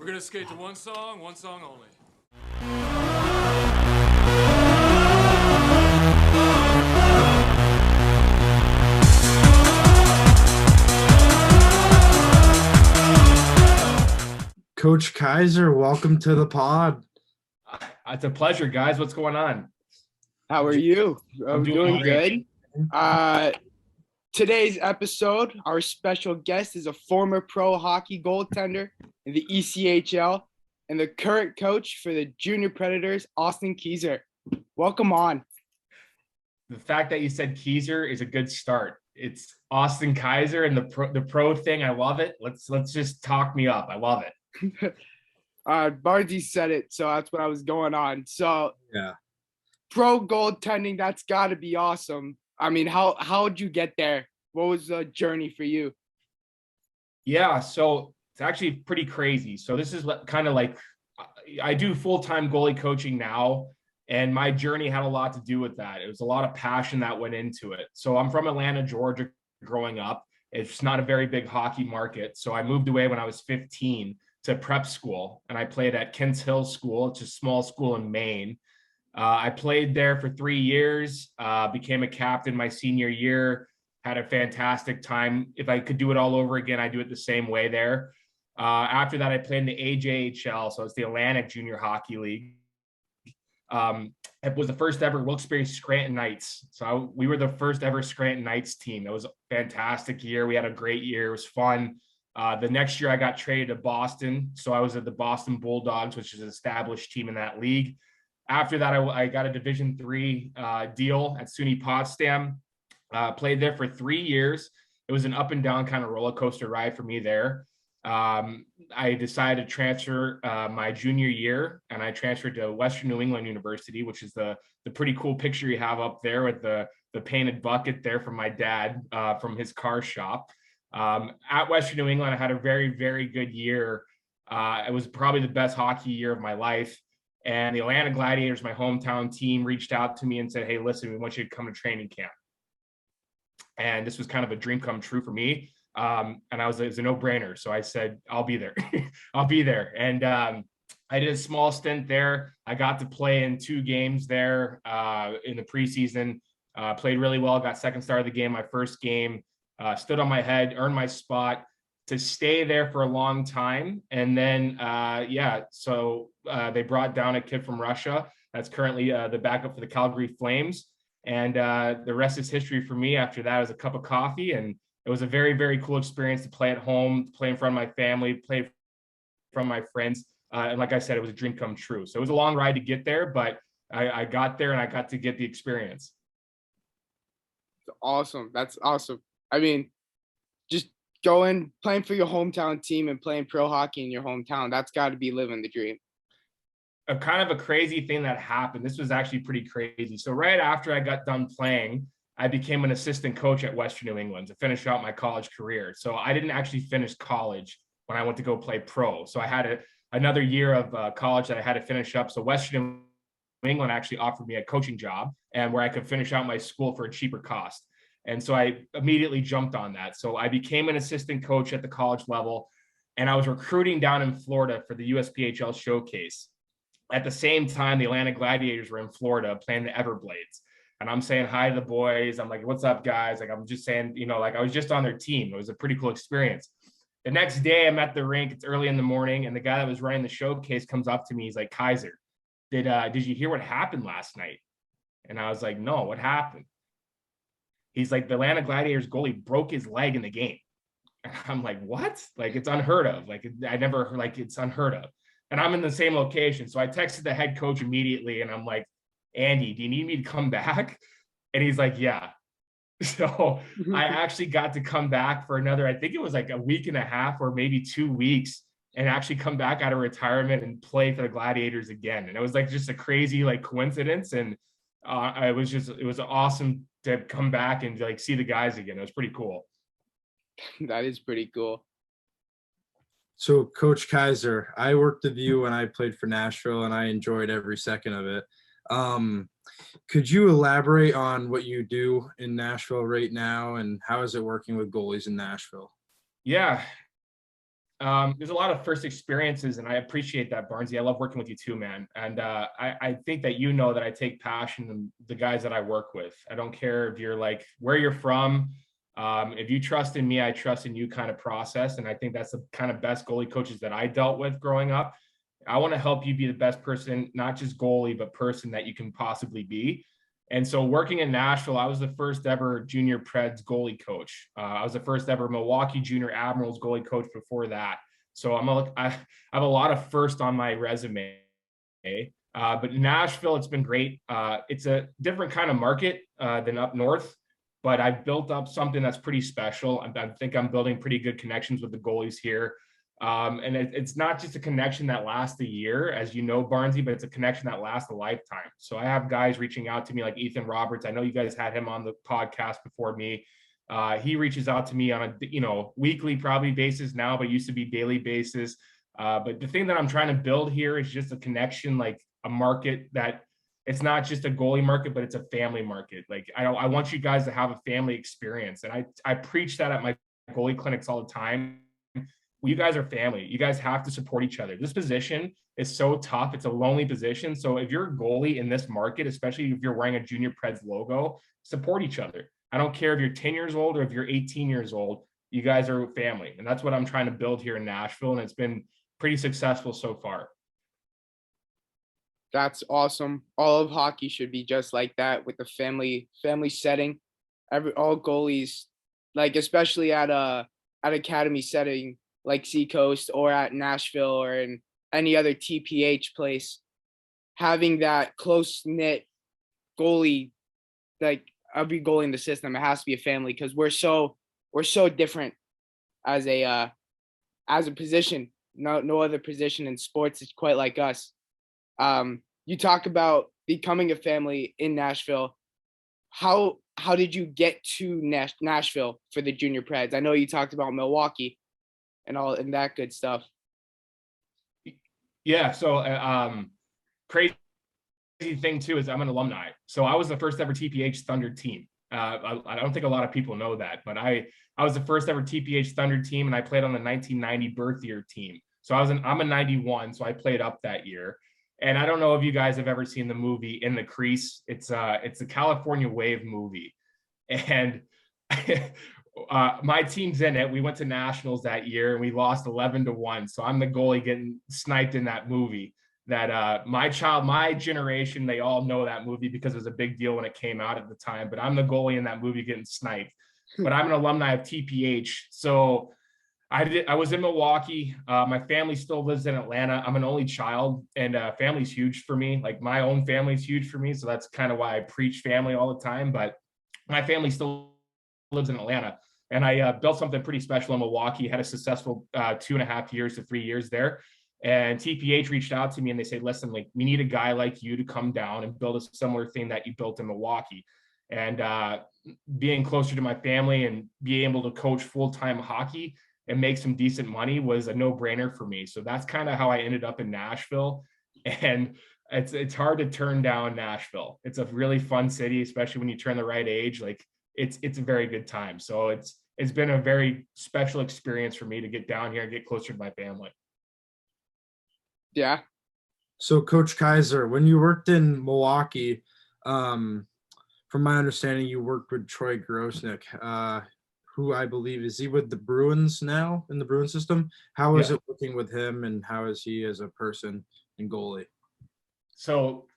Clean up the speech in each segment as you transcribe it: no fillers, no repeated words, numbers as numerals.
We're gonna skate to one song only. Coach Keiser, welcome to the pod. It's a pleasure, guys. What's going on? How are you? I'm doing great. good. Today's episode, our special guest is a former pro hockey goaltender in the ECHL and the current coach for the Junior Predators, Austin Keiser. Welcome on. The fact that you said Keiser is a good start. It's Austin Keiser and the pro thing. I love it. Let's just talk me up. I love it. Bardsey said it, so that's what I was going on. So Yeah. Pro goaltending, that's got to be awesome. I mean, how'd you get there? What was the journey for you? Yeah, so it's actually pretty crazy. So this is kind of like I do full-time goalie coaching now, and my journey had a lot to do with that. It was a lot of passion that went into it. So I'm from Atlanta, Georgia, growing up. It's not a very big hockey market. So I moved away when I was 15 to prep school, and I played at Kents Hill School. It's a small school in Maine. I played there for 3 years, became a captain my senior year, had a fantastic time. If I could do it all over again, I'd do it the same way there. After that, I played in the AJHL, so it's the Atlantic Junior Hockey League. It was the first ever Wilkes-Barre Scranton Knights. So we were the first ever Scranton Knights team. It was a fantastic year. We had a great year. It was fun. The next year, I got traded to Boston. So I was at the Boston Bulldogs, which is an established team in that league. After that, I got a Division III deal at SUNY Potsdam. Played there for 3 years. It was an up and down kind of roller coaster ride for me there. I decided to transfer my junior year, and I transferred to Western New England University, which is the pretty cool picture you have up there with the painted bucket there from my dad from his car shop. At Western New England, I had a very, very good year. It was probably the best hockey year of my life. And the Atlanta Gladiators, my hometown team, reached out to me and said, "Hey, listen, we want you to come to training camp." And this was kind of a dream come true for me. And it was a no-brainer. So I said, I'll be there. I'll be there. And I did a small stint there. I got to play in 2 games there in the preseason. Played really well, got second star of the game, my first game. Stood on my head, earned my spot to stay there for a long time. And then, so they brought down a kid from Russia that's currently the backup for the Calgary Flames. And the rest is history for me. After that, it was a cup of coffee. And it was a very, very cool experience to play at home, play in front of my family, play from my friends. And like I said, it was a dream come true. So it was a long ride to get there, but I got there and I got to get the experience. Awesome. That's awesome. I mean, just going, playing for your hometown team and playing pro hockey in your hometown, that's got to be living the dream. A kind of a crazy thing that happened. This was actually pretty crazy. So right after I got done playing, I became an assistant coach at Western New England to finish out my college career. So I didn't actually finish college when I went to go play pro. So I had another year of college that I had to finish up. So Western New England actually offered me a coaching job and where I could finish out my school for a cheaper cost. And so I immediately jumped on that. So I became an assistant coach at the college level, and I was recruiting down in Florida for the USPHL showcase. At the same time, the Atlanta Gladiators were in Florida playing the Everblades. And I'm saying hi to the boys. I'm like, "What's up, guys?" Like, I'm just saying, like I was just on their team. It was a pretty cool experience. The next day I'm at the rink. It's early in the morning. And the guy that was running the showcase comes up to me. He's like, "Keiser, did you hear what happened last night?" And I was like, "No, what happened?" He's like, "The Atlanta Gladiators goalie broke his leg in the game." And I'm like, "What?" Like, it's unheard of. Like, it's unheard of. And I'm in the same location. So I texted the head coach immediately and I'm like, "Andy, do you need me to come back?" And he's like, "Yeah." So I actually got to come back for another, I think it was like a week and a half or maybe 2 weeks, and actually come back out of retirement and play for the Gladiators again. And it was like just a crazy like coincidence. And it was awesome to come back and like see the guys again. It was pretty cool. That is pretty cool. So, Coach Keiser, I worked with you when I played for Nashville, and I enjoyed every second of it. Could you elaborate on what you do in Nashville right now, and how is it working with goalies in Nashville? Yeah. There's a lot of first experiences, and I appreciate that, Barnesy. I love working with you too, man. And I think that you know that I take passion in the guys that I work with. I don't care if you're like where you're from. If you trust in me, I trust in you kind of process. And I think that's the kind of best goalie coaches that I dealt with growing up. I want to help you be the best person, not just goalie, but person that you can possibly be. And so working in Nashville, I was the first ever junior Preds goalie coach. I was the first ever Milwaukee Junior Admirals goalie coach before that. So I have a lot of first on my resume. But Nashville, it's been great. It's a different kind of market than up north, but I've built up something that's pretty special. I think I'm building pretty good connections with the goalies here. And it's not just a connection that lasts a year, as you know, Barnesy, but it's a connection that lasts a lifetime. So I have guys reaching out to me like Ethan Roberts. I know you guys had him on the podcast before me. He reaches out to me on a weekly probably basis now, but used to be daily basis. But the thing that I'm trying to build here is just a connection, like a market that it's not just a goalie market, but it's a family market. Like I want you guys to have a family experience, and I preach that at my goalie clinics all the time. You guys are family. You guys have to support each other. This position is so tough. It's a lonely position. So if you're a goalie in this market, especially if you're wearing a Junior Preds logo, support each other. I don't care if you're 10 years old or if you're 18 years old. You guys are family. And that's what I'm trying to build here in Nashville. And it's been pretty successful so far. That's awesome. All of hockey should be just like that, with the family setting. All goalies, like especially at academy setting like Seacoast or at Nashville or in any other TPH place, having that close knit goalie, like every goalie in the system, it has to be a family, because we're so different as a position. No other position in sports is quite like us. You talk about becoming a family in Nashville. How did you get to Nashville for the Junior Preds? I know you talked about Milwaukee and that good stuff. Yeah. So crazy thing too is I'm an alumni. So I was the first ever TPH Thunder team. I don't think a lot of people know that, but I was the first ever TPH Thunder team, and I played on the 1990 birth year team. So I'm a 91, so I played up that year. And I don't know if you guys have ever seen the movie In the Crease. It's a California Wave movie, and my team's in it. We went to nationals that year and we lost 11-1. So I'm the goalie getting sniped in that movie. That my generation, they all know that movie because it was a big deal when it came out at the time. But I'm the goalie in that movie getting sniped. But I'm an alumni of TPH. So I was in Milwaukee. My family still lives in Atlanta. I'm an only child, and family's huge for me. Like my own family's huge for me. So that's kind of why I preach family all the time. But my family still lives in Atlanta. And I built something pretty special in Milwaukee, had a successful 2.5 years to 3 years there. And TPH reached out to me and they said, listen, like we need a guy like you to come down and build a similar thing that you built in Milwaukee. And being closer to my family and being able to coach full-time hockey and make some decent money was a no-brainer for me. So that's kind of how I ended up in Nashville. And it's hard to turn down Nashville. It's a really fun city, especially when you turn the right age. Like it's a very good time. So it's been a very special experience for me to get down here and get closer to my family. Yeah. So Coach Keiser, when you worked in Milwaukee, from my understanding, you worked with Troy Grosnick, who I believe is he with the Bruins now in the Bruins system. How is it looking with him, and how is he as a person and goalie? So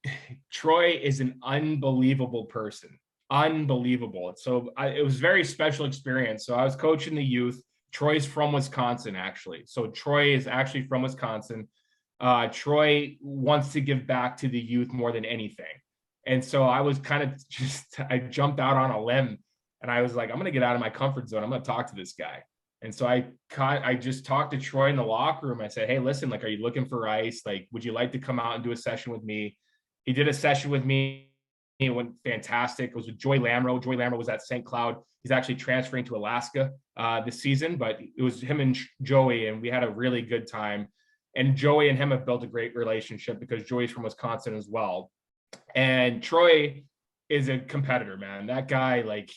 Troy is an unbelievable person. Unbelievable. So it was a very special experience. So I was coaching the youth. Troy's from Wisconsin, actually. So Troy is actually from Wisconsin. Troy wants to give back to the youth more than anything. And so I was kind of I jumped out on a limb and I was like, I'm going to get out of my comfort zone. I'm going to talk to this guy. And so I just talked to Troy in the locker room. I said, hey, listen, like, are you looking for ice? Like, would you like to come out and do a session with me? He did a session with me. It went fantastic. It was with Joey Lamro. Joey Lamro was at St. Cloud. He's actually transferring to Alaska this season, but it was him and Joey, and we had a really good time. And Joey and him have built a great relationship because Joey's from Wisconsin as well. And Troy is a competitor, man. That guy, like,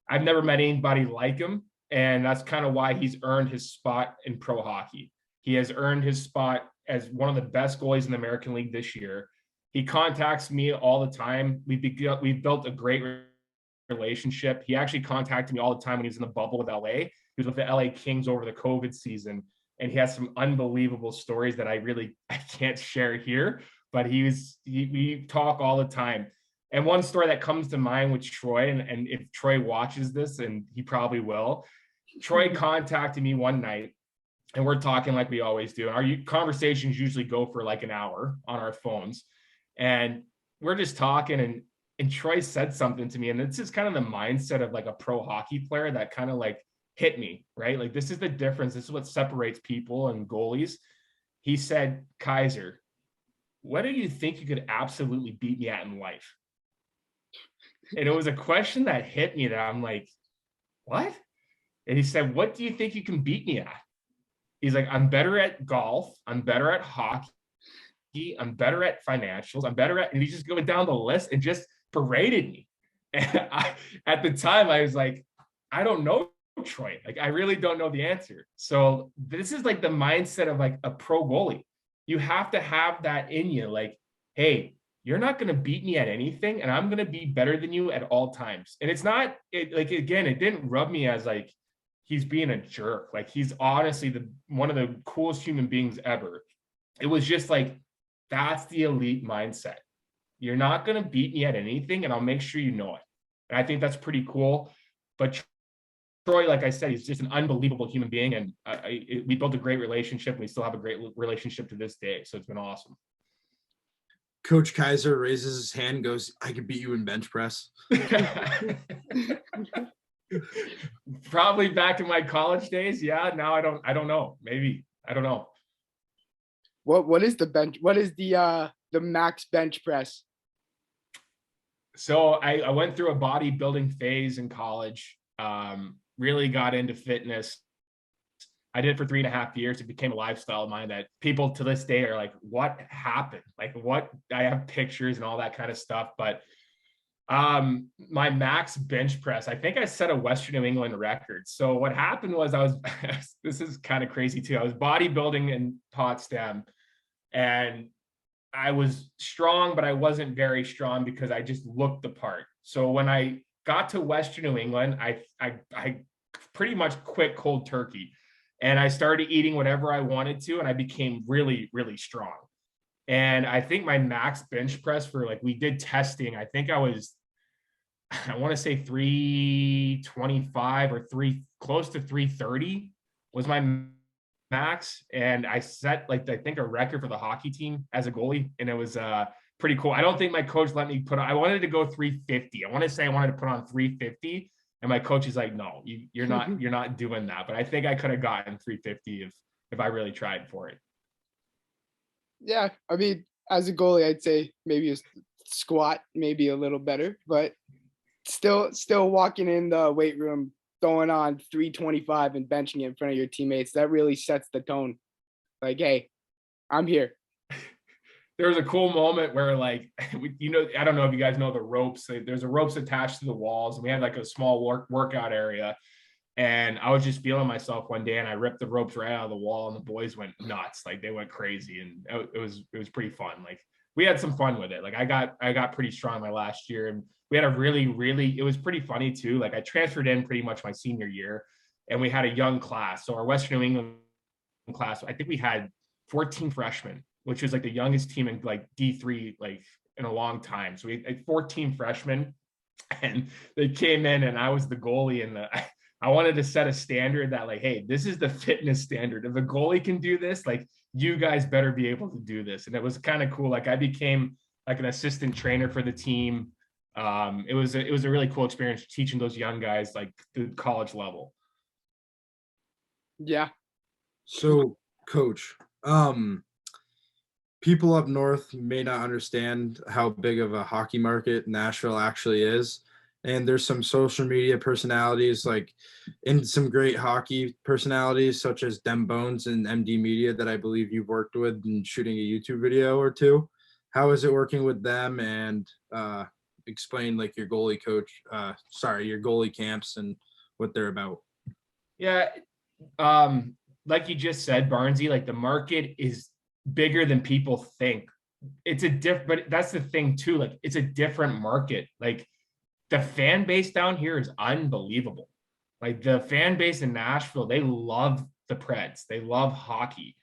I've never met anybody like him. And that's kind of why he's earned his spot in pro hockey. He has earned his spot as one of the best goalies in the American League this year. He contacts me all the time. We've built a great relationship. He actually contacted me all the time when he was in the bubble with LA. He was with the LA Kings over the COVID season, and he has some unbelievable stories that I can't share here, but we talk all the time. And one story that comes to mind with Troy, and if Troy watches this, and he probably will, Troy contacted me one night, and we're talking like we always do. And our conversations usually go for like an hour on our phones. And we're just talking, and Troy said something to me, and this is kind of the mindset of like a pro hockey player that kind of like hit me, right? Like, this is the difference. This is what separates people and goalies. He said, Keiser, what do you think you could absolutely beat me at in life? And it was a question that hit me that I'm like, what? And he said, what do you think you can beat me at? He's like, I'm better at golf. I'm better at hockey. I'm better at financials. I'm better at, and he's just going down the list and just berated me. And at the time, I was like, I don't know, Troy. Like, I really don't know the answer. So this is like the mindset of like a pro goalie. You have to have that in you. Like, hey, you're not going to beat me at anything, and I'm going to be better than you at all times. And it's not like, again, it didn't rub me as like he's being a jerk. Like, he's honestly one of the coolest human beings ever. It was just like, that's the elite mindset. You're not going to beat me at anything, and I'll make sure you know it. And I think that's pretty cool. But Troy, like I said, he's just an unbelievable human being, and we built a great relationship, and we still have a great relationship to this day. So it's been awesome. Coach Keiser raises his hand and goes, I could beat you in bench press. Probably back in my college days. Yeah. Now I don't know. Maybe. I don't know. What is the bench? What is the max bench press? So I went through a bodybuilding phase in college. Really got into fitness. I did it for 3.5 years. It became a lifestyle of mine that people to this day are like, what happened? Like, what? I have pictures and all that kind of stuff. But my max bench press, I think I set a Western New England record. So what happened was this is kind of crazy too. I was bodybuilding in Potsdam, and I was strong, but I wasn't very strong because I just looked the part. So when I got to Western New England, I pretty much quit cold turkey, and I started eating whatever I wanted to, and I became really, really strong. And I think my max bench press for, like, we did testing, I think I want to say 325 or close to 330 was my max. And I set, like, I think a record for the hockey team as a goalie. And it was pretty cool. I don't think my coach let me I wanted to go 350. I want to say I wanted to put on 350. And my coach is like, no, you're not doing that. But I think I could have gotten 350 if I really tried for it. Yeah, I mean, as a goalie, I'd say maybe a squat, maybe a little better, but still walking in the weight room, throwing on 325 and benching it in front of your teammates, that really sets the tone. Like, hey, I'm here. There was a cool moment where, like, I don't know if you guys know the ropes. There's a ropes attached to the walls, and we had like a small workout area. And I was just feeling myself one day, and I ripped the ropes right out of the wall, and the boys went nuts. Like, they went crazy, and it was pretty fun. Like, we had some fun with it. Like, I got pretty strong my last year, and we had a really, it was pretty funny too. Like, I transferred in pretty much my senior year, and we had a young class. So our Western New England class, I think we had 14 freshmen, which was like the youngest team in like D3, like, in a long time. So we had 14 freshmen, and they came in, and I was the goalie, and I wanted to set a standard that, like, hey, this is the fitness standard. If a goalie can do this, like, you guys better be able to do this. And it was kind of cool. Like, I became like an assistant trainer for the team. It was a really cool experience teaching those young guys, like, the college level. Yeah. So, Coach, people up north may not understand how big of a hockey market Nashville actually is. And there's some social media personalities, like, and some great hockey personalities such as Dem Bones and MD Media that I believe you've worked with in shooting a YouTube video or two. How is it working with them? And explain, like, your goalie camps and what they're about. Yeah. Like you just said, Barnesy, like the market is bigger than people think. It's a but that's the thing too. Like it's a different market. Like the fan base down here is unbelievable. Like the fan base in Nashville, they love the Preds. They love hockey.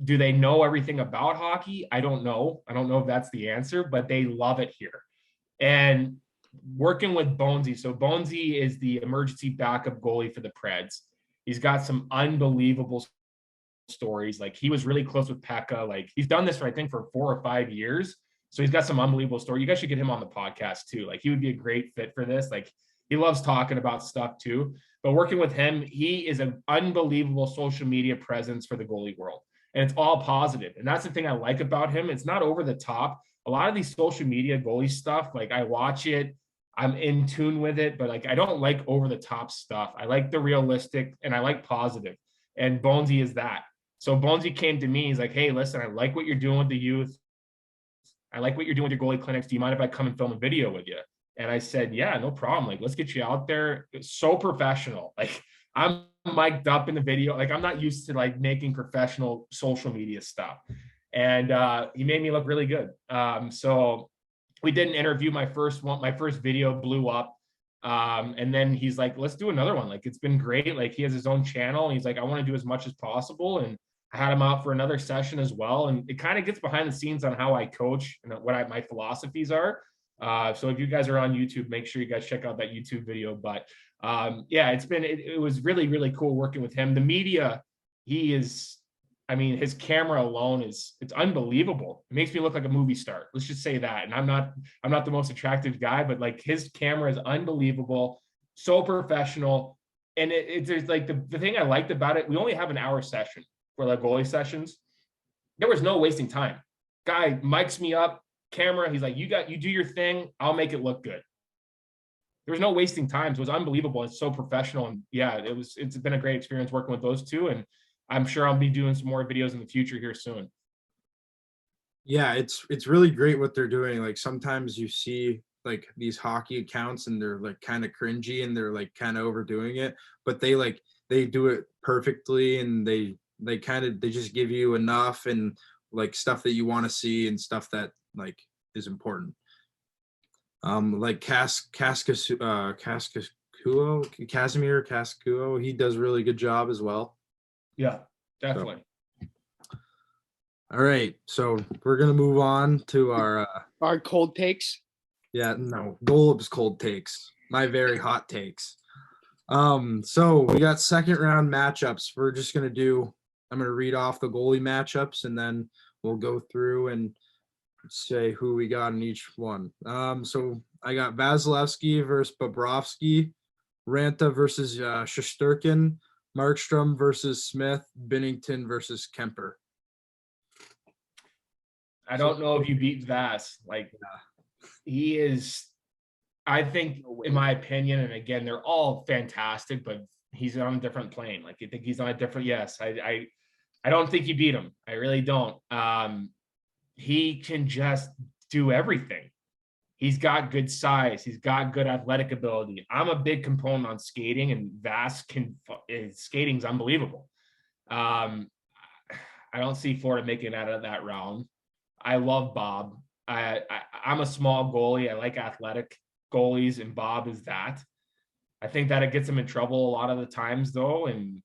Do they know everything about hockey? I don't know. I don't know if that's the answer, but they love it here. And working with Bonesy. So Bonesy is the emergency backup goalie for the Preds. He's got some unbelievable stories. Like he was really close with Pekka. Like he's done this for, I think, for 4 or 5 years. So he's got some unbelievable story. You guys should get him on the podcast too. Like he would be a great fit for this. Like he loves talking about stuff too. But working with him, he is an unbelievable social media presence for the goalie world. And it's all positive. And that's the thing I like about him. It's not over the top. A lot of these social media goalie stuff, like I watch it, I'm in tune with it, but like I don't like over the top stuff. I like the realistic and I like positive. And Bonesy is that. So Bonesy came to me. He's like, hey, listen, I like what you're doing with the youth. I like what you're doing with your goalie clinics. Do you mind if I come and film a video with you? And I said, yeah, no problem. Like, let's get you out there. It's so professional. Like I'm mic'd up in the video. Like I'm not used to like making professional social media stuff. And he made me look really good. So we did an interview. My first video blew up. And then he's like, let's do another one. Like, it's been great. Like he has his own channel and he's like, I want to do as much as possible. And I had him out for another session as well. And it kind of gets behind the scenes on how I coach and what my philosophies are. So if you guys are on YouTube, make sure you guys check out that YouTube video. But yeah, it was really, really cool working with him. The media, his camera alone it's unbelievable. It makes me look like a movie star. Let's just say that. And I'm not the most attractive guy, but like his camera is unbelievable, so professional. And it's like the thing I liked about it, we only have an hour session for like goalie sessions. There was no wasting time. Guy mics me up, camera. He's like, you do your thing. I'll make it look good. There was no wasting time. So it was unbelievable. It's so professional. And yeah, it's been a great experience working with those two. And I'm sure I'll be doing some more videos in the future here soon. Yeah, it's really great what they're doing. Like sometimes you see like these hockey accounts and they're like kind of cringy and they're like kind of overdoing it, but they do it perfectly and they just give you enough and like stuff that you want to see and stuff that like is important. Like Casimir Cascuo, he does a really good job as well. Yeah, definitely. All right, so we're gonna move on to Our cold takes. Yeah, no, Golub's cold takes. My very hot takes. So we got second round matchups. I'm gonna read off the goalie matchups and then we'll go through and say who we got in each one. So I got Vasilevsky versus Bobrovsky, Ranta versus Shesterkin, Markstrom versus Smith, Binnington versus Kemper. I don't know if you beat Vas. Like he is, I think, in my opinion, and again, they're all fantastic, but he's on a different plane. Like you think he's on a different, yes. I don't think you beat him. I really don't. He can just do everything. He's got good size. He's got good athletic ability. I'm a big component on skating, and Vas his skating's unbelievable. I don't see Florida making it out of that round. I love Bob. I'm a small goalie. I like athletic goalies, and Bob is that. I think that it gets him in trouble a lot of the times, though. And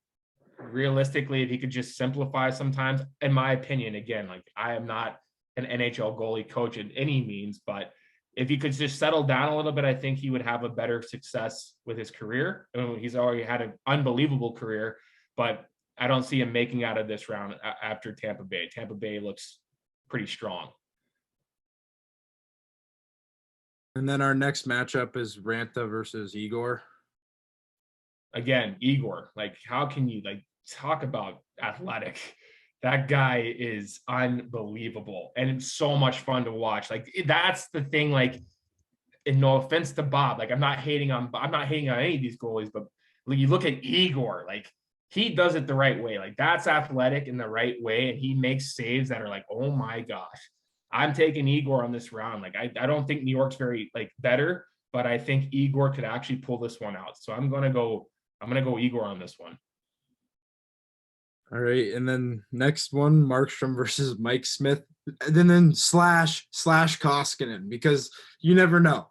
realistically, if he could just simplify sometimes, in my opinion, again, like I am not an NHL goalie coach in any means, but if he could just settle down a little bit, I think he would have a better success with his career. I mean, he's already had an unbelievable career, but I don't see him making out of this round after Tampa Bay. Tampa Bay looks pretty strong. And then our next matchup is Ranta versus Igor. Again, Igor, like how can you like talk about athletic? That guy is unbelievable and it's so much fun to watch. Like that's the thing. Like, and no offense to Bob, like I'm not hating on any of these goalies, but you look at Igor, like he does it the right way. Like that's athletic in the right way, and he makes saves that are like, oh my gosh. I'm taking Igor on this round. Like I don't think New York's very like better, but I think Igor could actually pull this one out. So I'm gonna go I'm going to go Igor on this one. All right, and then next one, Markstrom versus Mike Smith, and then slash Koskinen, because you never know.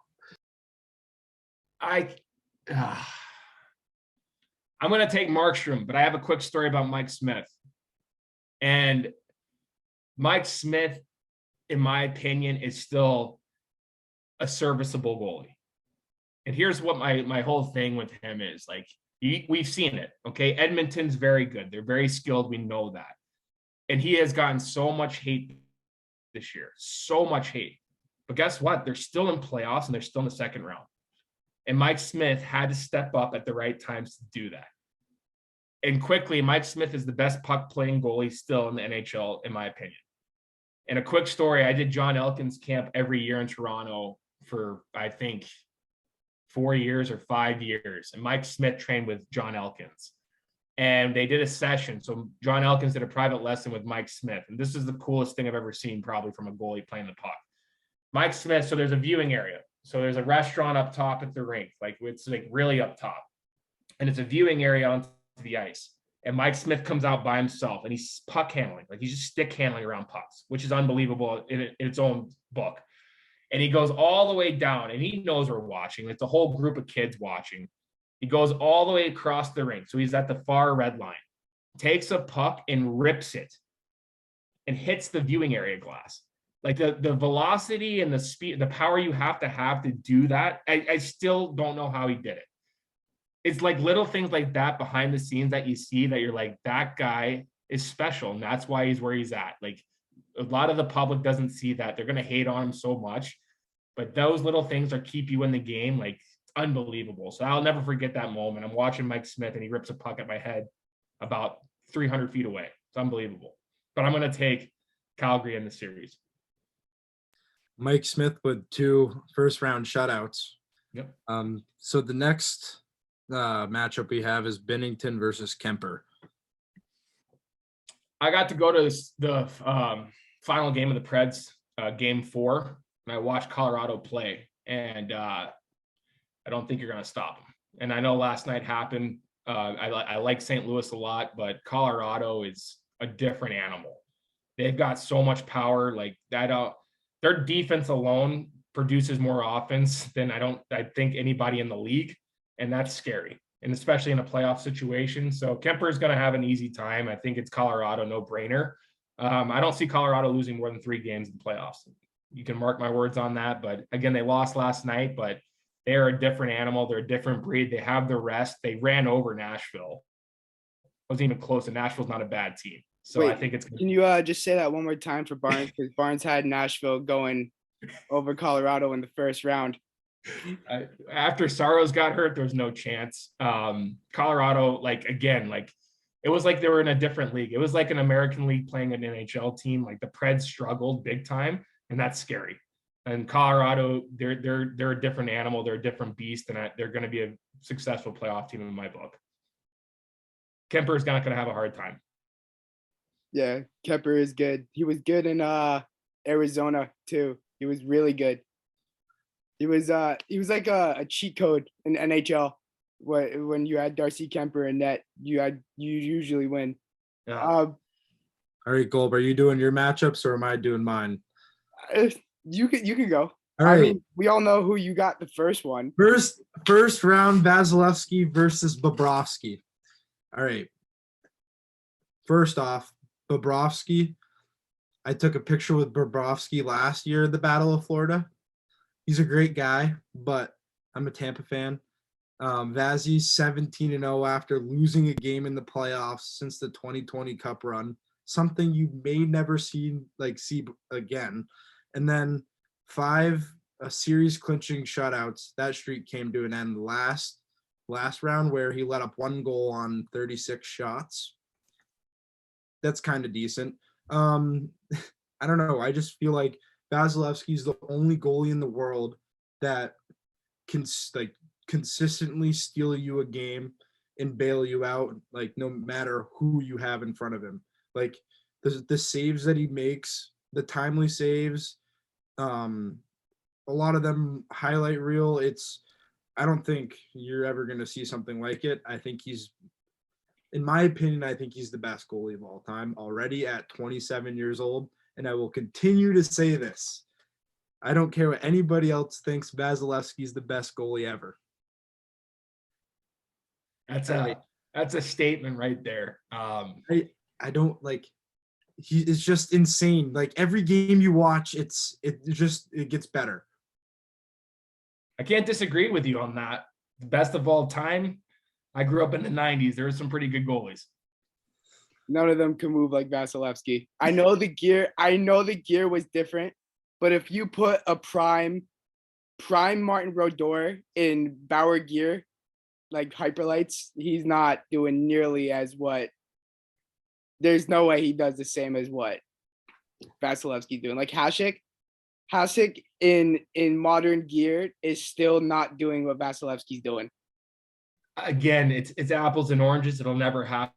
I'm going to take Markstrom, but I have a quick story about Mike Smith. And Mike Smith, in my opinion, is still a serviceable goalie. And here's what my whole thing with him is. Like, we've seen it, okay? Edmonton's very good. They're very skilled. We know that. And he has gotten so much hate this year, so much hate. But guess what? They're still in playoffs and they're still in the second round. And Mike Smith had to step up at the right times to do that. And quickly, Mike Smith is the best puck-playing goalie still in the NHL, in my opinion. And a quick story, I did John Elkins camp every year in Toronto for, I think, 4 years or 5 years. And Mike Smith trained with John Elkins. And they did a session. So John Elkins did a private lesson with Mike Smith. And this is the coolest thing I've ever seen, probably, from a goalie playing the puck. Mike Smith, so there's a viewing area. So there's a restaurant up top at the rink. Like, it's like really up top. And it's a viewing area onto the ice. And Mike Smith comes out by himself and he's puck handling. Like, he's just stick handling around pucks, which is unbelievable in its own book. And he goes all the way down, and he knows we're watching. It's a whole group of kids watching. He goes all the way across the rink. So he's at the far red line, takes a puck and rips it and hits the viewing area glass. Like, the velocity and the speed, the power you have to do that. I still don't know how he did it. It's like little things like that behind the scenes that you see that you're like, that guy is special. And that's why he's where he's at. Like, a lot of the public doesn't see that. They're going to hate on him so much, but those little things are keep you in the game. Like, it's unbelievable. So I'll never forget that moment. I'm watching Mike Smith and he rips a puck at my head about 300 feet away. It's unbelievable. But I'm going to take Calgary in the series. Mike Smith with 2 first-round shutouts. Yep. So the next matchup we have is Binnington versus Kemper. I got to go to the final game of the Preds, game 4, and I watched Colorado play, and I don't think you're going to stop them. And I know last night happened. I like St. Louis a lot, but Colorado is a different animal. They've got so much power. Like that, their defense alone produces more offense than I think anybody in the league, and that's scary. And especially in a playoff situation. So Kemper is going to have an easy time. I think it's Colorado, no brainer. I don't see Colorado losing more than 3 games in the playoffs. You can mark my words on that. But again, they lost last night, but they are a different animal. They're a different breed. They have the rest. They ran over Nashville. It wasn't even close, and Nashville's not a bad team. So Wait, I think it's. Can you just say that one more time for Barnes? Because Barnes had Nashville going over Colorado in the first round. After Saros got hurt, there was no chance. Colorado, it was like they were in a different league. It was like an American league playing an NHL team. Like, the Preds struggled big time, and that's scary. And Colorado, they're a different animal. They're a different beast, and they're going to be a successful playoff team in my book. Kemper's not going to have a hard time. Yeah, Kemper is good. He was good in Arizona too. He was really good. He was like a cheat code in NHL. When you had Darcy Kemper in net, you usually win. Yeah. All right, Golb, are you doing your matchups or am I doing mine? You can go. All right. I mean, we all know who you got the first one. First round, Vasilevsky versus Bobrovsky. All right. First off, Bobrovsky. I took a picture with Bobrovsky last year at the Battle of Florida. He's a great guy, but I'm a Tampa fan. Vazzy's 17-0 after losing a game in the playoffs since the 2020 Cup run. Something you may never see again. And then 5 series clinching shutouts. That streak came to an end last round where he let up 1 goal on 36 shots. That's kind of decent. I don't know. I just feel like Vasilevsky's the only goalie in the world that can consistently steal you a game and bail you out, like, no matter who you have in front of him. Like, the saves that he makes, the timely saves, a lot of them highlight reel. I don't think you're ever going to see something like it. I think in my opinion, I think he's the best goalie of all time already at 27 years old. And I will continue to say this. I don't care what anybody else thinks. Vasilevsky's the best goalie ever. That's Hey, a statement right there. I don't like. It's just insane. Like every game you watch, it gets better. I can't disagree with you on that. The best of all time. I grew up in the 90s. There were some pretty good goalies. None of them can move like Vasilevsky. I know the gear was different, but if you put a prime Martin Brodeur in Bauer gear, like hyperlights, he's not doing nearly as what. There's no way he does the same as what Vasilevsky doing. Like Hasek in modern gear is still not doing what Vasilevsky's doing. Again, it's apples and oranges. It'll never happen.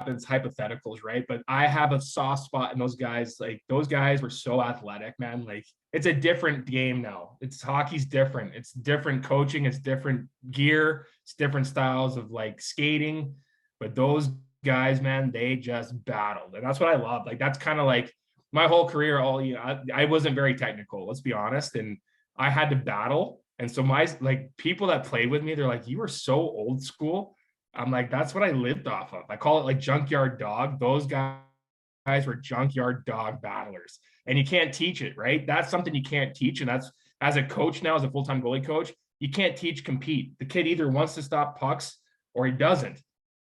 It's hypotheticals, right? But I have a soft spot in those guys. Like those guys were so athletic, man. Like it's a different game now. It's hockey's different. It's different coaching. It's different gear. It's different styles of like skating. But those guys, man, they just battled, and that's what I love. Like that's kind of like my whole career. I wasn't very technical. Let's be honest, and I had to battle. And so my like people that played with me, they're like, you were so old school. I'm like, that's what I lived off of. I call it like junkyard dog. Those guys were junkyard dog battlers. And you can't teach it, right? That's something you can't teach. And that's as a coach now, as a full-time goalie coach, you can't teach compete. The kid either wants to stop pucks or he doesn't.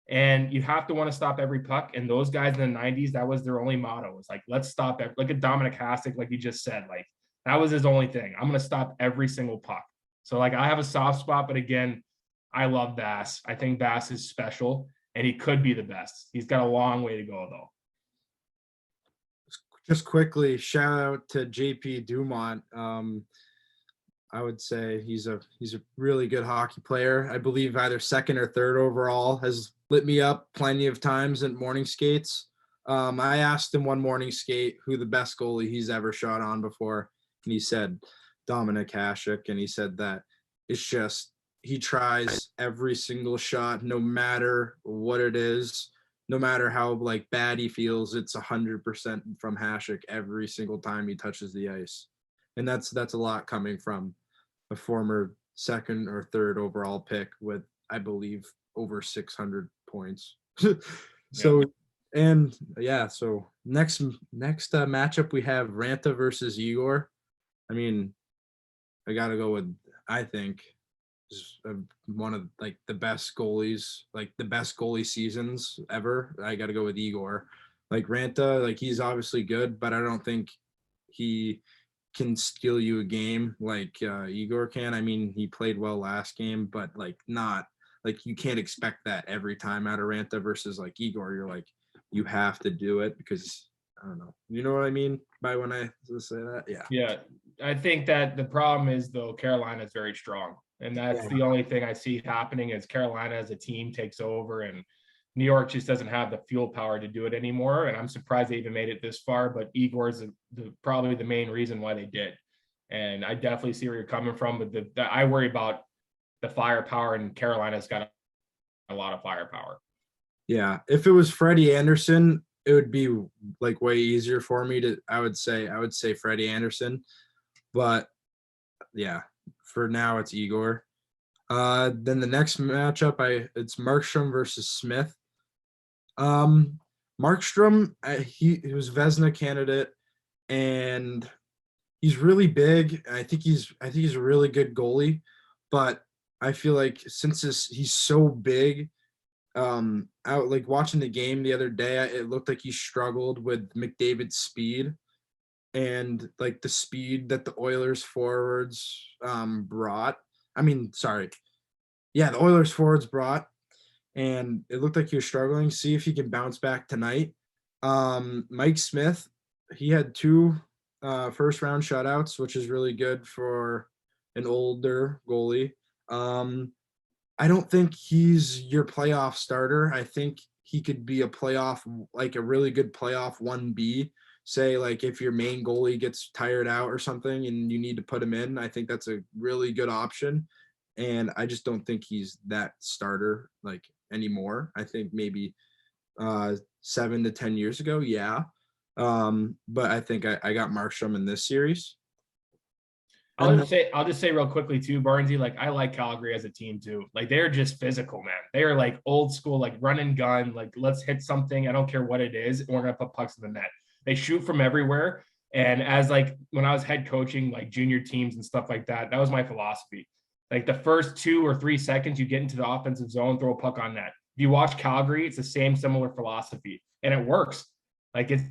And you have to want to stop every puck. And those guys in the 90s, that was their only motto. It's like, let's stop it. Like a Dominic Hasek, like you just said, like that was his only thing. I'm going to stop every single puck. So like I have a soft spot, but again, I love Vass. I think Vass is special and he could be the best. He's got a long way to go though. Just quickly, shout out to JP Dumont. I would say he's a really good hockey player. I believe either second or third overall. Has lit me up plenty of times at morning skates. I asked him one morning skate who the best goalie he's ever shot on before, and he said Dominic Hasek, and he said that it's just he tries every single shot, no matter what it is, no matter how like bad he feels. It's 100% from Hasek every single time he touches the ice, and that's a lot coming from a former second or third overall pick with, I believe, over 600 points. So, Yeah. and yeah, so next matchup we have Ranta versus Igor. I mean, I got to go with, I think, one of like the best goalies, like the best goalie seasons ever. I got to go with Igor. Like Ranta, like he's obviously good, but I don't think he can steal you a game like Igor can. I mean, he played well last game, but like not like you can't expect that every time out of Ranta versus like Igor. You're like, you have to do it because I don't know. You know what I mean by when I say that? Yeah. Yeah. I think that the problem is though, Carolina is very strong. And that's the only thing I see happening is Carolina as a team takes over and New York just doesn't have the fuel power to do it anymore. And I'm surprised they even made it this far, but Igor's probably the main reason why they did. And I definitely see where you're coming from, but I worry about the firepower, and Carolina's got a lot of firepower. Yeah. If it was Freddie Anderson, it would be like way easier for me to, I would say Freddie Anderson, but yeah, for now it's Igor. Then the next matchup, it's Markstrom versus Smith. Markstrom, he was Vezina candidate, and he's really big. I think he's a really good goalie, but I feel like since he's so big, out like watching the game the other day, it looked like he struggled with McDavid's speed and like the speed that the Oilers forwards brought. The Oilers forwards brought, and it looked like he was struggling. See if he can bounce back tonight. Mike Smith, he had 2 first round shutouts, which is really good for an older goalie. I don't think he's your playoff starter. I think he could be a playoff, like a really good playoff 1B. Say like if your main goalie gets tired out or something and you need to put him in, I think that's a really good option. and I just don't think he's that starter like anymore. I think maybe 7 to 10 years ago, yeah. But I think I got Markstrom in this series. I'll just say real quickly too, Barnesy, like I like Calgary as a team too. Like they're just physical, man. They are like old school, like run and gun, like let's hit something. I don't care what it is. And we're gonna put pucks in the net. They shoot from everywhere. And as like when I was head coaching like junior teams and stuff like that, that was my philosophy. Like the first 2 or 3 seconds you get into the offensive zone, throw a puck on net. If you watch Calgary, it's the same similar philosophy. And it works. Like it's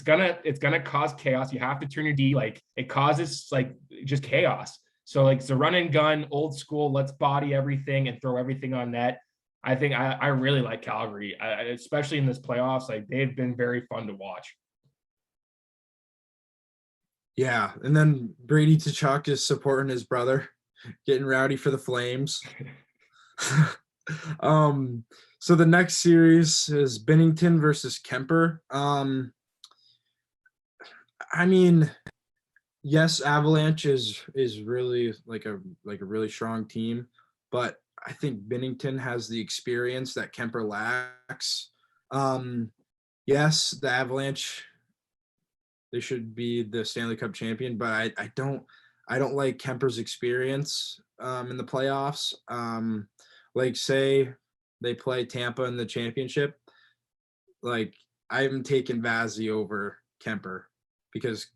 gonna cause chaos. You have to turn your D, like it causes like just chaos. So like it's a run and gun, old school, let's body everything and throw everything on net. I think I really like Calgary, especially in this playoffs. Like they've been very fun to watch. Yeah, and then Brady Tkachuk is supporting his brother, getting rowdy for the Flames. So the next series is Binnington versus Kemper. I mean, yes, Avalanche is really like a really strong team, but I think Binnington has the experience that Kemper lacks. Yes, the Avalanche, they should be the Stanley Cup champion, but I don't like Kemper's experience in the playoffs. Like say they play Tampa in the championship, like I'm taking Vazzy over Kemper because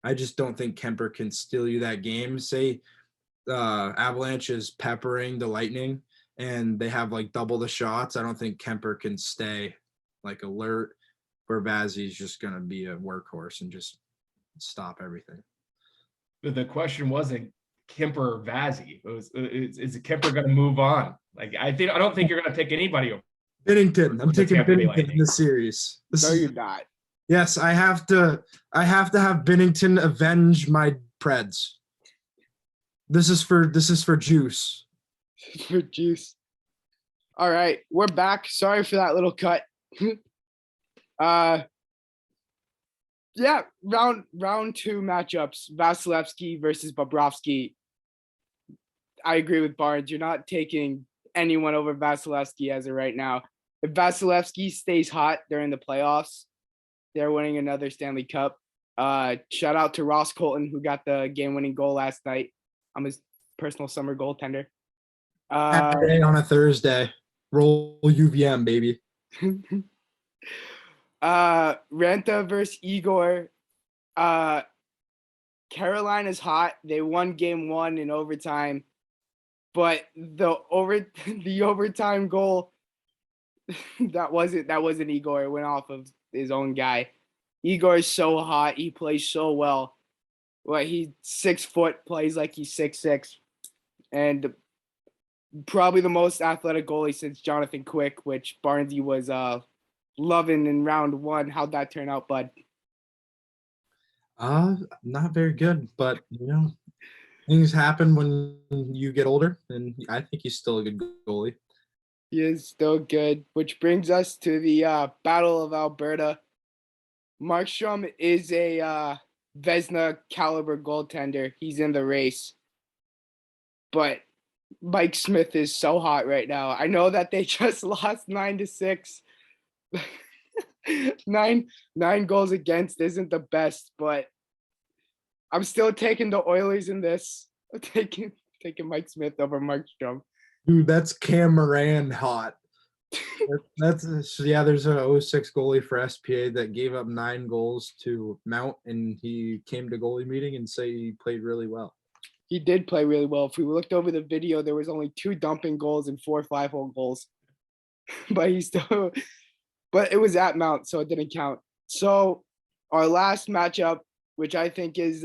I just don't think Kemper can steal you that game. Say Avalanche is peppering the Lightning and they have like double the shots. I don't think Kemper can stay like alert, where Vazzy's just going to be a workhorse and just stop everything. But the question wasn't Kemper or Vazzy. Is Kemper going to move on? Like I don't think you're going to pick anybody over Binnington. I'm taking Tampa Bay Binnington Lightning. in this series. No, you're not. Yes, I have to have Binnington avenge my Preds. This is for juice. For juice. All right, we're back. Sorry for that little cut. Yeah, round 2 matchups. Vasilevsky versus Bobrovsky. I agree with Barnes. You're not taking anyone over Vasilevsky as of right now. If Vasilevsky stays hot during the playoffs, they're winning another Stanley Cup. Shout out to Ross Colton, who got the game-winning goal last night. I'm his personal summer goaltender. On a Thursday. Roll UVM, baby. Ranta versus Igor. Carolina's hot. They won game 1 in overtime, but the overtime goal that wasn't Igor. It went off of his own guy. Igor is so hot. He plays so well. Well, he's 6 foot, plays like he's 6'6", and probably the most athletic goalie since Jonathan Quick, which Barnesy was loving in round 1. How'd that turn out, bud? Not very good, but you know, things happen when you get older, and I think he's still a good goalie. He is still good, which brings us to the Battle of Alberta. Markstrom is a Vezina caliber goaltender. He's in the race, but Mike Smith is so hot right now. I know that they just lost 9-6. 9 goals against isn't the best, but I'm still taking the Oilers in this. I'm taking Mike Smith over Markstrom. Dude, that's Cam Moran hot. There's a 06 goalie for SPA that gave up 9 goals to Mount, and he came to goalie meeting and say he played really well. He did play really well. If we looked over the video, there was only 2 dumping goals and 4 5-hole goals. But it was at Mount, so it didn't count. So our last matchup, which I think is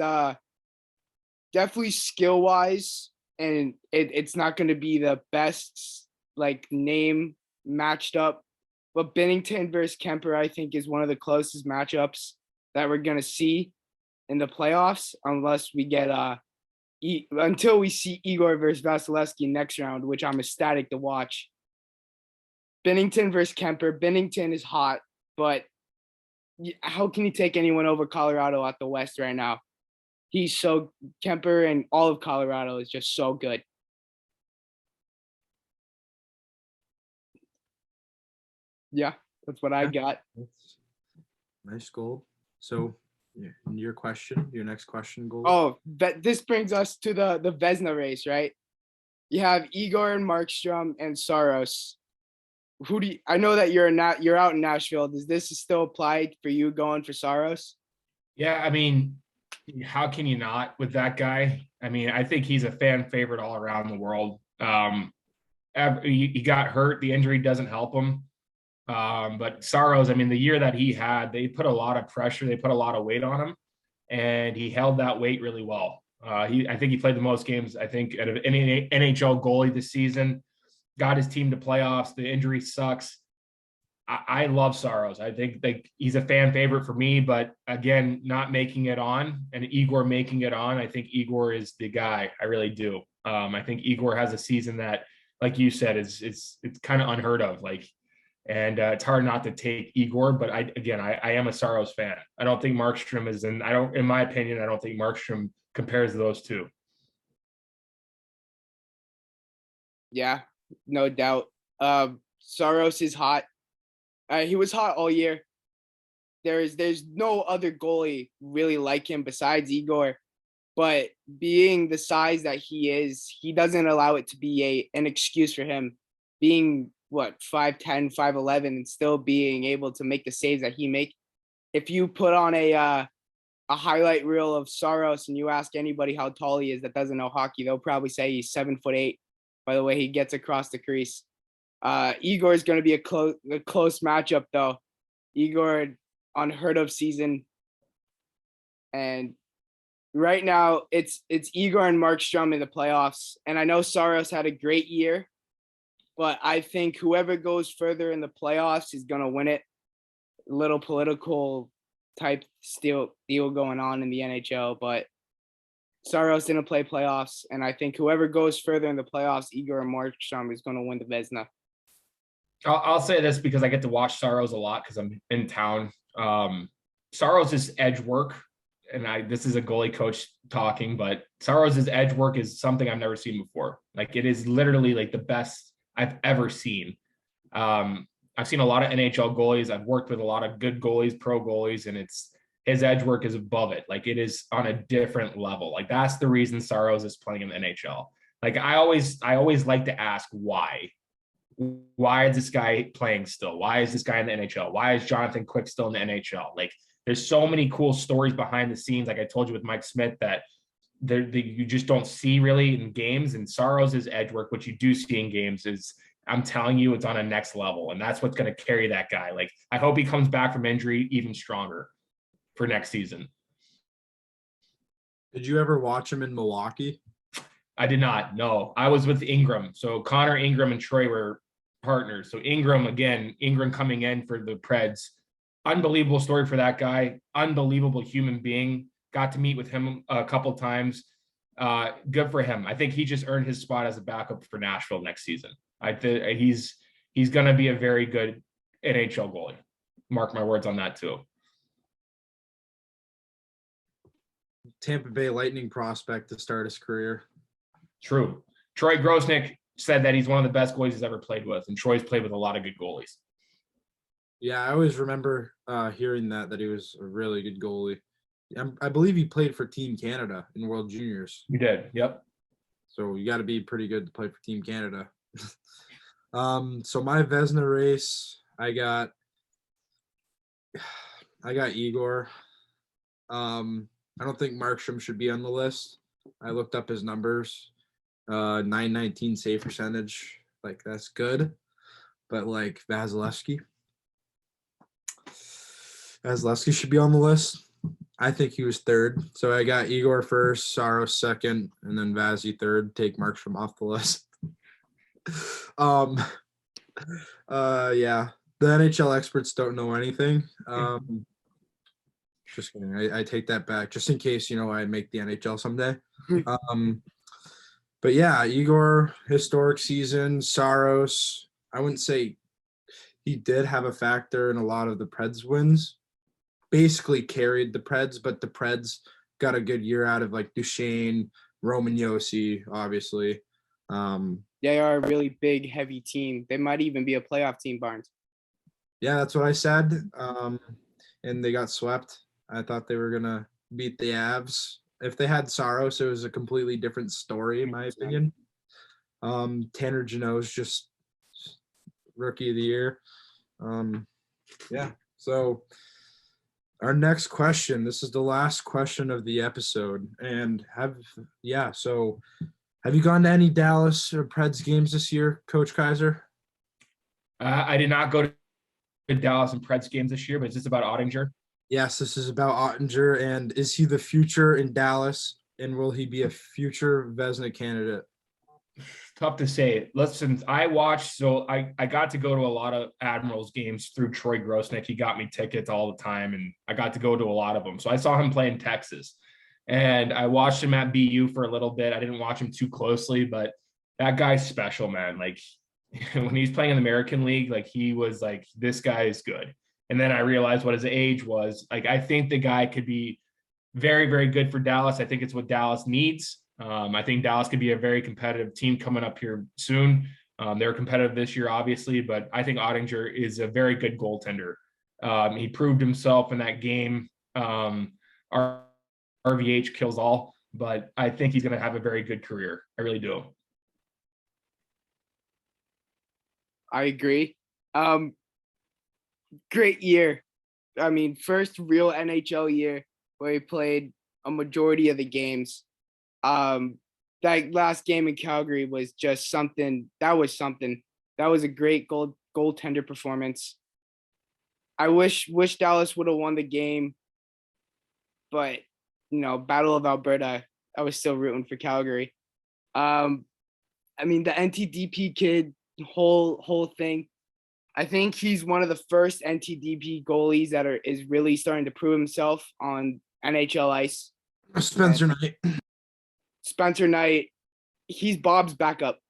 definitely skill-wise, and it's not going to be the best like name matched up, but Binnington versus Kemper, I think, is one of the closest matchups that we're going to see in the playoffs, unless we get until we see Igor versus Vasilevsky next round, which I'm ecstatic to watch. Binnington versus Kemper. Binnington is hot, but how can you take anyone over Colorado at the West right now? Kemper and all of Colorado is just so good. Yeah, that's what I got. That's nice goal. So, yeah, your next question, goal. Oh, this brings us to the Vezina race, right? You have Igor and Markstrom and Saros. I know that you're out in Nashville. Does this still apply for you going for Saros? Yeah, I mean, how can you not with that guy? I mean, I think he's a fan favorite all around the world. He got hurt. The injury doesn't help him. But Saros, I mean, the year that he had, they put a lot of pressure. They put a lot of weight on him, and he held that weight really well. I think he played the most games, I think, out of any NHL goalie this season. Got his team to playoffs. The injury sucks. I love Saros. I think he's a fan favorite for me, but again, not making it on and Igor making it on. I think Igor is the guy. I really do. I think Igor has a season that, like you said, it's kind of unheard of. And it's hard not to take Igor, but I am a Saros fan. I don't think Markstrom is, in my opinion, I don't think Markstrom compares to those two. Yeah, no doubt. Saros is hot. He was hot all year. There's no other goalie really like him besides Igor, but being the size that he is, he doesn't allow it to be an excuse for him being 5'10", 5'11", and still being able to make the saves that he make. If you put on a highlight reel of Saros and you ask anybody how tall he is that doesn't know hockey, they'll probably say he's 7'8". By the way, he gets across the crease. Igor is going to be a close matchup, though. Igor, unheard of season, and right now it's Igor and Markstrom in the playoffs. And I know Saros had a great year, but I think whoever goes further in the playoffs is going to win it. A little political type deal going on in the NHL, but Saros didn't play playoffs, and I think whoever goes further in the playoffs, Igor and Markstrom, is going to win the Vezina. I'll say this because I get to watch Saros a lot because I'm in town. Saros' edge work, and this is a goalie coach talking, but Saros' edge work is something I've never seen before. Like, it is literally like the best I've ever seen. I've seen a lot of NHL goalies. I've worked with a lot of good goalies, pro goalies, and his edge work is above it. Like, it is on a different level. Like, that's the reason Saros is playing in the NHL. Like, I always like to ask why. Why is this guy playing still? Why is this guy in the NHL? Why is Jonathan Quick still in the NHL? Like, there's so many cool stories behind the scenes. Like I told you with Mike Smith that you just don't see really in games. And Saros' edge work, what you do see in games is, I'm telling you, it's on a next level. And that's what's going to carry that guy. Like, I hope he comes back from injury even stronger for next season. Did you ever watch him in Milwaukee? I did not. No, I was with Ingram. So Connor, Ingram, and Troy were partners. So Ingram coming in for the Preds. Unbelievable story for that guy. Unbelievable human being. Got to meet with him a couple times. Good for him. I think he just earned his spot as a backup for Nashville next season. I think he's going to be a very good NHL goalie. Mark my words on that too. Tampa Bay Lightning prospect to start his career. True. Troy Grosnick said that he's one of the best goalies he's ever played with, and Troy's played with a lot of good goalies. Yeah, I always remember hearing that he was a really good goalie. I believe he played for Team Canada in World Juniors. You did, yep. So you got to be pretty good to play for Team Canada. So my Vezina race, I got Igor. I don't think Markstrom should be on the list. I looked up his numbers. 919 save percentage. Like, that's good. But like Vasilevsky should be on the list. I think he was third. So I got Igor first, Saros second, and then Vazzy third. Take Markstrom off the list. Yeah. The NHL experts don't know anything. Just kidding. I take that back just in case, I make the NHL someday. But yeah, Igor, historic season. Saros, I wouldn't say he did have a factor in a lot of the Preds wins. Basically carried the Preds, but the Preds got a good year out of like Duchesne, Roman Josi, obviously. They are a really big, heavy team. They might even be a playoff team, Barnes. Yeah, that's what I said. And they got swept. I thought they were gonna beat the Avs. If they had Saros, it was a completely different story, in my 100%. opinion. Tanner Jeannot's just rookie of the year. Yeah. So our next question. This is the last question of the episode, and so have you gone to any Dallas or Preds games this year, Coach Kaiser? I did not go to Dallas and Preds games this year, but is this about Ottinger? Yes, this is about Ottinger, and is he the future in Dallas, and will he be a future Vezina candidate? Tough to say. Listen, I got to go to a lot of Admirals games through Troy Grosnick. He got me tickets all the time, and I got to go to a lot of them. So I saw him play in Texas, and I watched him at BU for a little bit. I didn't watch him too closely, but that guy's special, man. Like when he's playing in the American League, like he was like, this guy is good. And then I realized what his age was. Like I think the guy could be very, very good for Dallas. I think it's what Dallas needs. I think Dallas could be a very competitive team coming up here soon. They're competitive this year, obviously, but I think Ottinger is a very good goaltender. He proved himself in that game. RVH kills all, but I think he's going to have a very good career. I really do. I agree. Great year. I mean, first real NHL year where he played a majority of the games. That last game in Calgary was just something. That was something. That was a great goaltender performance. I wish Dallas would have won the game, but Battle of Alberta, I was still rooting for Calgary. I mean, the NTDP kid, whole thing. I think he's one of the first NTDP goalies that is really starting to prove himself on NHL ice. Spencer Knight. Spencer Knight, he's Bob's backup.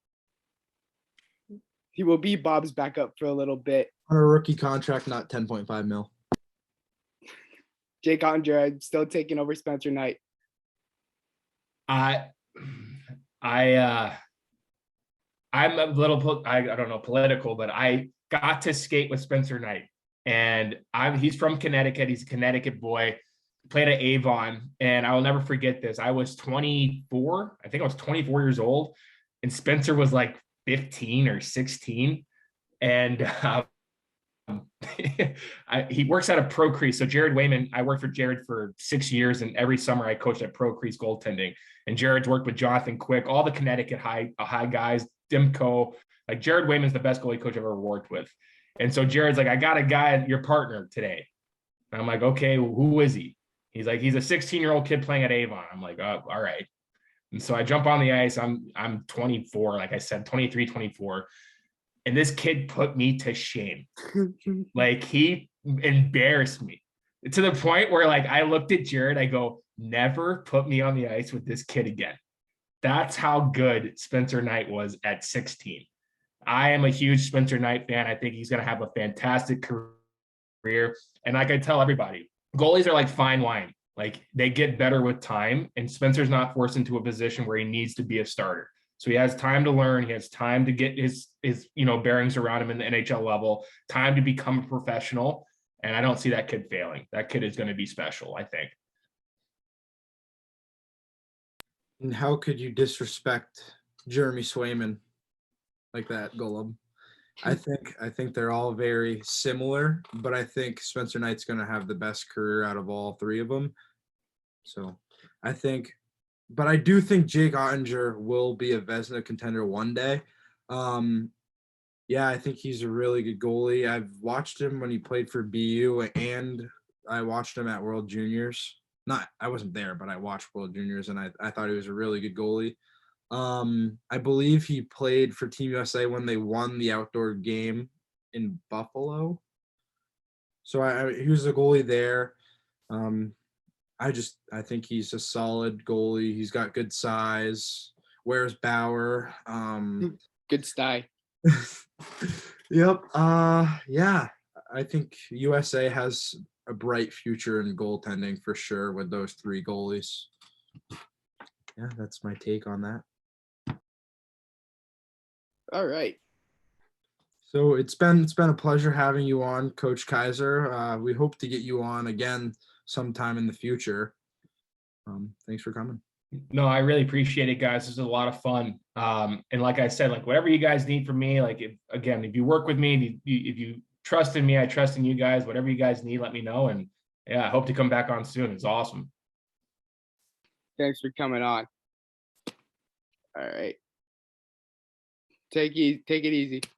He will be Bob's backup for a little bit. On a rookie contract, not 10.5 mil. Jake Ottinger, I'm still taking over Spencer Knight. I'm a little, I don't know, political, but I got to skate with Spencer Knight, and he's from Connecticut. He's a Connecticut boy, played at Avon, and I will never forget this. I was 24. I think I was 24 years old, and Spencer was like 15 or 16. And he works at a Pro Crease. So Jared Wayman, I worked for Jared for 6 years, and every summer I coached at Pro Crease goaltending. And Jared's worked with Jonathan Quick, all the Connecticut high guys, Dimko. Like Jared Wayman's the best goalie coach I've ever worked with. And so Jared's like, I got a guy, your partner today. And I'm like, okay, who is he? He's like, he's a 16-year-old kid playing at Avon. I'm like, oh, all right. And so I jump on the ice. I'm 24, like I said, 23, 24. And this kid put me to shame. Like he embarrassed me to the point where like I looked at Jared, I go, never put me on the ice with this kid again. That's how good Spencer Knight was at 16. I am a huge Spencer Knight fan. I think he's going to have a fantastic career. And like I tell everybody, goalies are like fine wine. Like they get better with time, and Spencer's not forced into a position where he needs to be a starter. So he has time to learn. He has time to get his bearings around him in the NHL level, time to become a professional. And I don't see that kid failing. That kid is going to be special, I think. And how could you disrespect Jeremy Swayman like that, Golub? I think they're all very similar, but I think Spencer Knight's going to have the best career out of all three of them. So I do think Jake Ottinger will be a Vezina contender one day. Yeah, I think he's a really good goalie. I've watched him when he played for BU, and I watched him at World Juniors. I wasn't there, but I watched World Juniors, and I thought he was a really good goalie. I believe he played for Team USA when they won the outdoor game in Buffalo. So he was a goalie there. I think he's a solid goalie. He's got good size. Where's Bauer? Good style. Yep. Yeah. I think USA has a bright future in goaltending for sure with those three goalies. Yeah, that's my take on that. All right. So it's been a pleasure having you on, Coach Keiser. We hope to get you on again sometime in the future. Thanks for coming. No, I really appreciate it, guys. This is a lot of fun. And like I said, like whatever you guys need from me, like if you work with me, if you trust in me, I trust in you guys. Whatever you guys need, let me know. And yeah, I hope to come back on soon. It's awesome. Thanks for coming on. All right. Take it easy.